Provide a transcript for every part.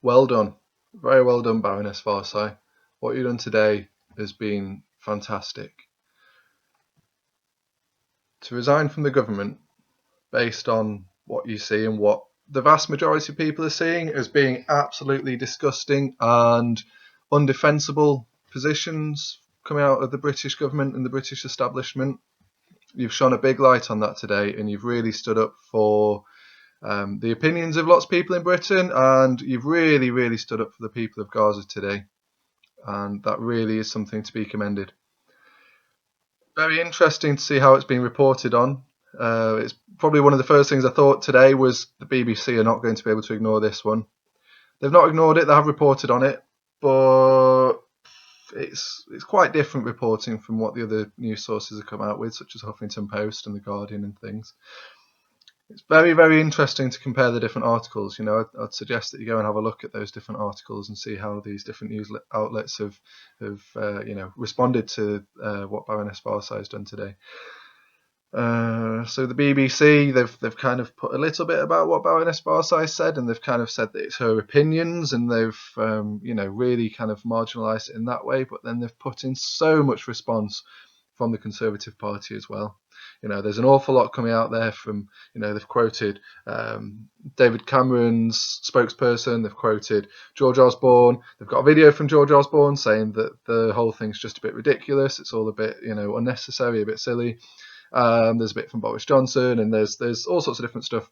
Well done. Very well done, Baroness Warsi. What you've done today has been fantastic. To resign from the government based on what you see and what the vast majority of people are seeing as being absolutely disgusting and undefensible positions coming out of the British government and the British establishment. You've shone a big light on that today, and you've really stood up for the opinions of lots of people in Britain, and you've really stood up for the people of Gaza today, and that really is something to be commended. Very interesting to see how it's been reported on. It's probably one of the first things I thought today was the BBC are not going to be able to ignore this one. They've not ignored it, they have reported on it, but it's quite different reporting from what the other news sources have come out with, such as Huffington Post and The Guardian and things. It's very interesting to compare the different articles. I'd suggest that you go and have a look at those different articles and see how these different news outlets have responded to what Baroness Warsi has done today. So the BBC, they've kind of put a little bit about what Baroness Warsi said, and they've kind of said that it's her opinions, and they've really kind of marginalised it in that way. But then they've put in so much response from the Conservative Party as well. There's an awful lot coming out there from, they've quoted David Cameron's spokesperson, they've quoted George Osborne, they've got a video from George Osborne saying that the whole thing's just a bit ridiculous, it's all a bit, unnecessary, a bit silly. There's a bit from Boris Johnson, and there's all sorts of different stuff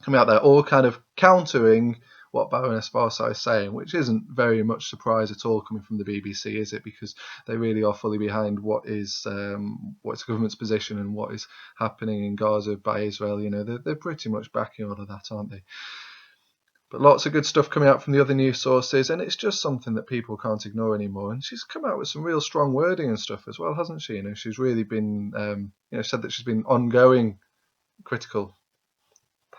coming out there, all kind of countering what Baroness Warsi is saying, which isn't very much surprise at all coming from the BBC, is it? Because they really are fully behind what's the government's position and what is happening in Gaza by Israel. They're pretty much backing all of that, aren't they? But lots of good stuff coming out from the other news sources, and it's just something that people can't ignore anymore. And she's come out with some real strong wording and stuff as well, hasn't she? She's really been, said that she's been ongoing critical.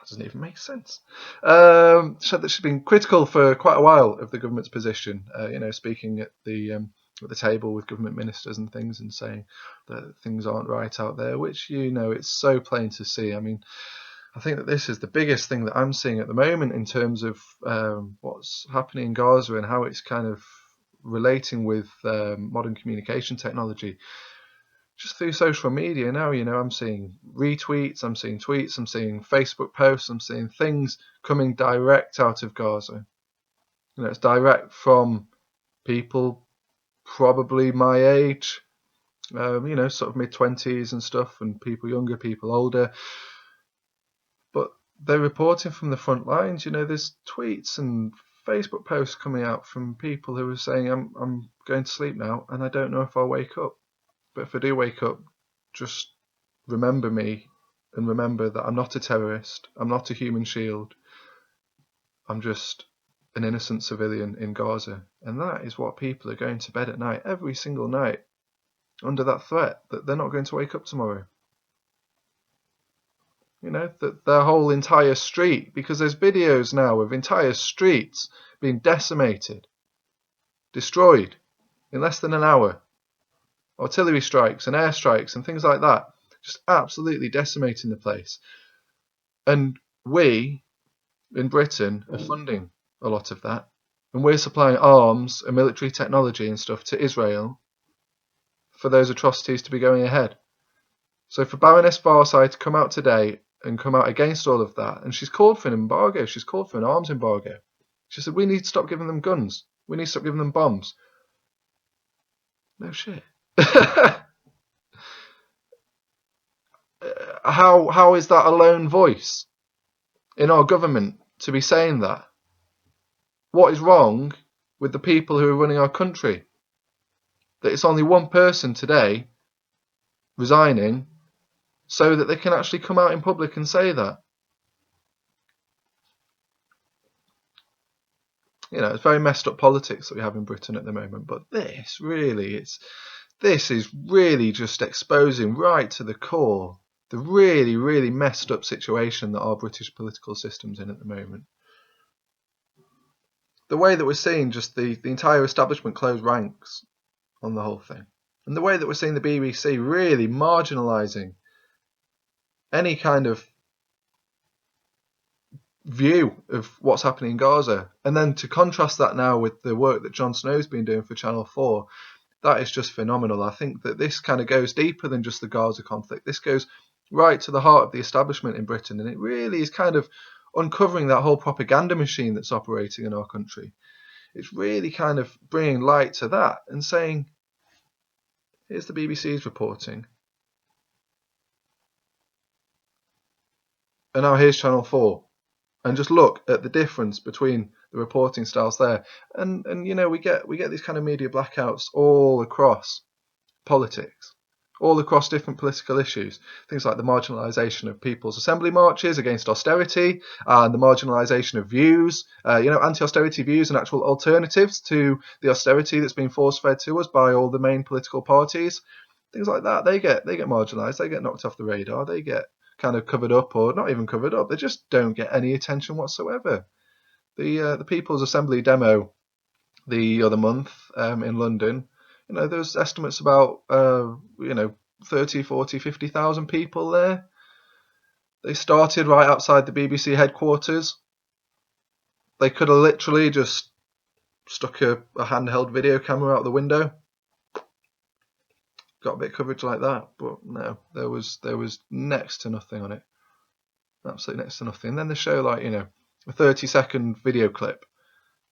Doesn't even make sense. Said that she's been critical for quite a while of the government's position. Speaking at the table with government ministers and things, and saying that things aren't right out there. Which it's so plain to see. I mean, I think that this is the biggest thing that I'm seeing at the moment in terms of what's happening in Gaza and how it's kind of relating with modern communication technology. Just through social media now, I'm seeing retweets, I'm seeing tweets, I'm seeing Facebook posts, I'm seeing things coming direct out of Gaza. It's direct from people probably my age, sort of mid-20s and stuff, and people younger, people older. But they're reporting from the front lines. There's tweets and Facebook posts coming out from people who are saying, I'm going to sleep now, and I don't know if I'll wake up. But if I do wake up, just remember me and remember that I'm not a terrorist, I'm not a human shield, I'm just an innocent civilian in Gaza. And that is what people are going to bed at night, every single night, under that threat that they're not going to wake up tomorrow. That their whole entire street, because there's videos now of entire streets being decimated, destroyed in less than an hour. Artillery strikes and airstrikes and things like that, just absolutely decimating the place. And we, in Britain, are funding a lot of that. And we're supplying arms and military technology and stuff to Israel for those atrocities to be going ahead. So for Baroness Warsi to come out today and come out against all of that, and she's called for an embargo, she's called for an arms embargo. She said, we need to stop giving them guns. We need to stop giving them bombs. No shit. How is that a lone voice in our government to be saying that? What is wrong with the people who are running our country? That it's only one person today resigning so that they can actually come out in public and say that. It's very messed up politics that we have in Britain at the moment, but this is really just exposing right to the core the really messed up situation that our British political system's in at the moment. The way that we're seeing just the entire establishment close ranks on the whole thing, and the way that we're seeing the BBC really marginalising any kind of view of what's happening in Gaza. And then to contrast that now with the work that Jon Snow's been doing for Channel 4, that is just phenomenal. I think that this kind of goes deeper than just the Gaza conflict. This goes right to the heart of the establishment in Britain, and it really is kind of uncovering that whole propaganda machine that's operating in our country. It's really kind of bringing light to that and saying, here's the BBC's reporting, and now here's Channel 4. And just look at the difference between the reporting styles there. And we get these kind of media blackouts all across politics, all across different political issues. Things like the marginalisation of people's assembly marches against austerity, and the marginalisation of views, anti-austerity views and actual alternatives to the austerity that's been force-fed to us by all the main political parties. Things like that, they get marginalised, they get knocked off the radar, they get kind of covered up, or not even covered up. They just don't get any attention whatsoever. The People's Assembly demo the other month in London, there's estimates about 30, 40, 50,000 people there. They started right outside the BBC headquarters. They could have literally just stuck a handheld video camera out the window. Got a bit of coverage like that, but no, there was next to nothing on it. Absolutely next to nothing. And then they show a 30-second video clip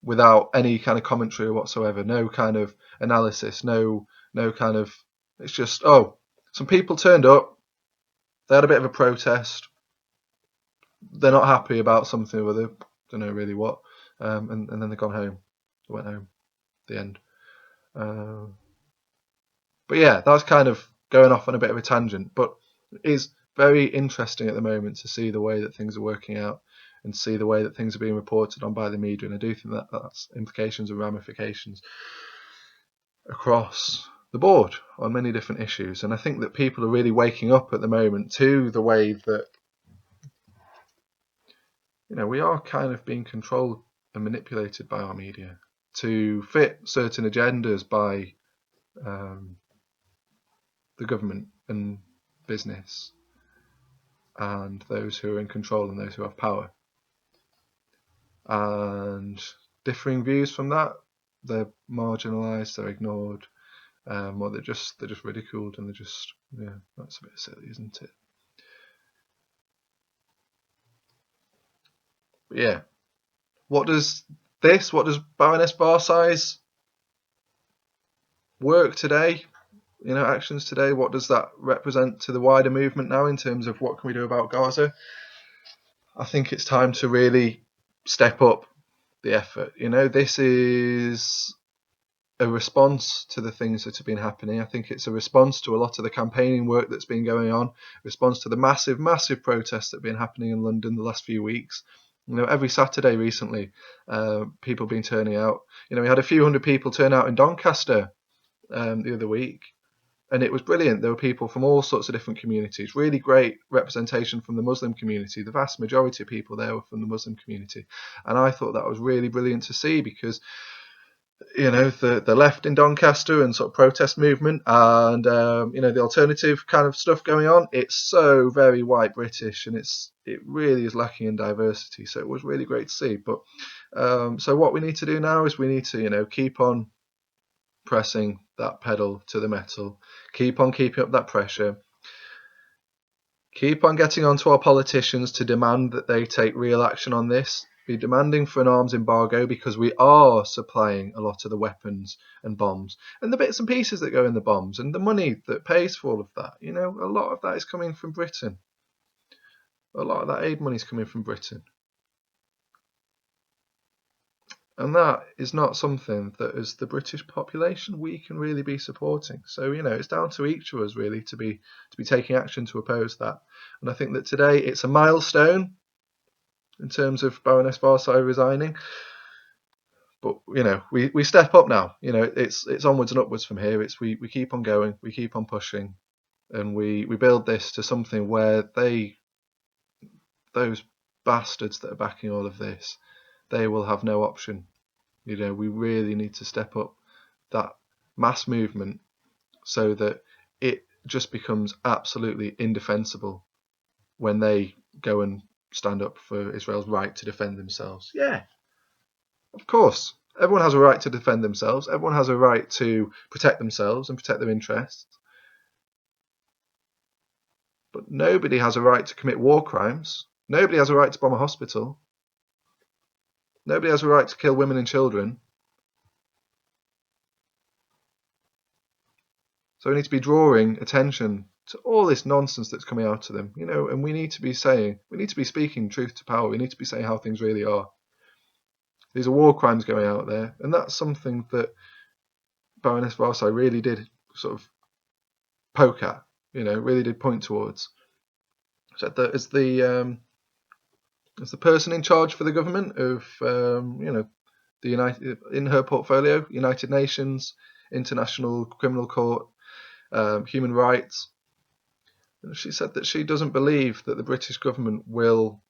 without any kind of commentary whatsoever, no kind of analysis, no kind of, it's just, some people turned up, they had a bit of a protest, they're not happy about something or other, don't know really what, and then they've gone home, they went home, the end. But yeah, that's kind of going off on a bit of a tangent, but it is very interesting at the moment to see the way that things are working out and see the way that things are being reported on by the media. And I do think that that's implications and ramifications across the board on many different issues. And I think that people are really waking up at the moment to the way that, we are kind of being controlled and manipulated by our media to fit certain agendas by the government and business and those who are in control and those who have power. And differing views from that, they're marginalised, they're ignored, or they're just ridiculed, and that's a bit silly, isn't it? But yeah, what does Baroness Warsi's work today, actions today, what does that represent to the wider movement now in terms of what can we do about Gaza? I think it's time to really step up the effort. This is a response to the things that have been happening. I think it's a response to a lot of the campaigning work that's been going on, a response to the massive protests that have been happening in London the last few weeks. Every Saturday recently, people have been turning out. We had a few hundred people turn out in Doncaster the other week, and it was brilliant. There were people from all sorts of different communities, really great representation from the Muslim community. The vast majority of people there were from the Muslim community. And I thought that was really brilliant to see because, the left in Doncaster and sort of protest movement and, the alternative kind of stuff going on, it's so very white British and it really is lacking in diversity. So it was really great to see. But so what we need to do now is we need to, keep on pressing that pedal to the metal, keep on keeping up that pressure, keep on getting onto our politicians to demand that they take real action on this, be demanding for an arms embargo because we are supplying a lot of the weapons and bombs and the bits and pieces that go in the bombs and the money that pays for all of that. A lot of that is coming from Britain. A lot of that aid money is coming from Britain. And that is not something that, as the British population, we can really be supporting. So, it's down to each of us really to be taking action to oppose that. And I think that today it's a milestone in terms of Baroness Warsi resigning. But we step up now. It's onwards and upwards from here. It's we keep on going, we keep on pushing, and we build this to something where those bastards that are backing all of this, they will have no option. We really need to step up that mass movement so that it just becomes absolutely indefensible when they go and stand up for Israel's right to defend themselves. Yeah, of course. Everyone has a right to defend themselves. Everyone has a right to protect themselves and protect their interests. But nobody has a right to commit war crimes. Nobody has a right to bomb a hospital. Nobody has a right to kill women and children. So we need to be drawing attention to all this nonsense that's coming out of them, and we need to be speaking truth to power. We need to be saying how things really are. These are war crimes going out there, and that's something that Baroness Warsi really did sort of poke at, really did point towards. Said that as the person in charge for the government of, the in her portfolio, United Nations, International Criminal Court, human rights. She said that she doesn't believe that the British government will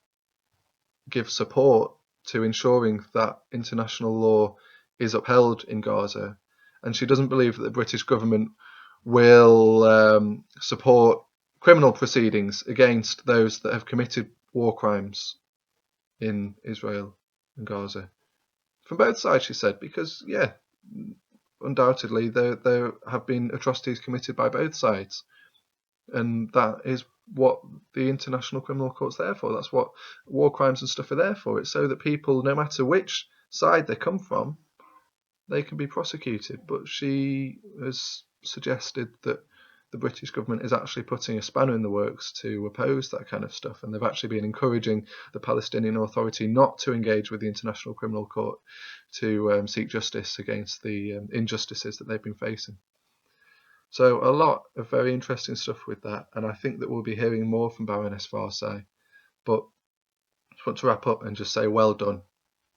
give support to ensuring that international law is upheld in Gaza, and she doesn't believe that the British government will support criminal proceedings against those that have committed war crimes in Israel and Gaza. From both sides, she said, because, yeah, undoubtedly there have been atrocities committed by both sides. And that is what the International Criminal Court's there for. That's what war crimes and stuff are there for. It's so that people, no matter which side they come from, they can be prosecuted. But she has suggested that the British government is actually putting a spanner in the works to oppose that kind of stuff, and they've actually been encouraging the Palestinian Authority not to engage with the International Criminal Court to seek justice against the injustices that they've been facing. So a lot of very interesting stuff with that, and I think that we'll be hearing more from Baroness Warsi. But I just want to wrap up and just say well done,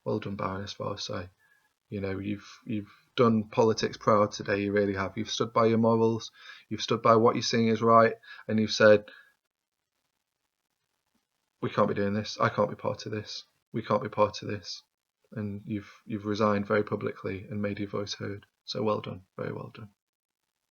Baroness Warsi. You've done politics proud today. You really have. You've stood by your morals. You've stood by what you're seeing is right, and you've said, we can't be doing this. I can't be part of this. We can't be part of this. And you've resigned very publicly and made your voice heard. So well done, very well done.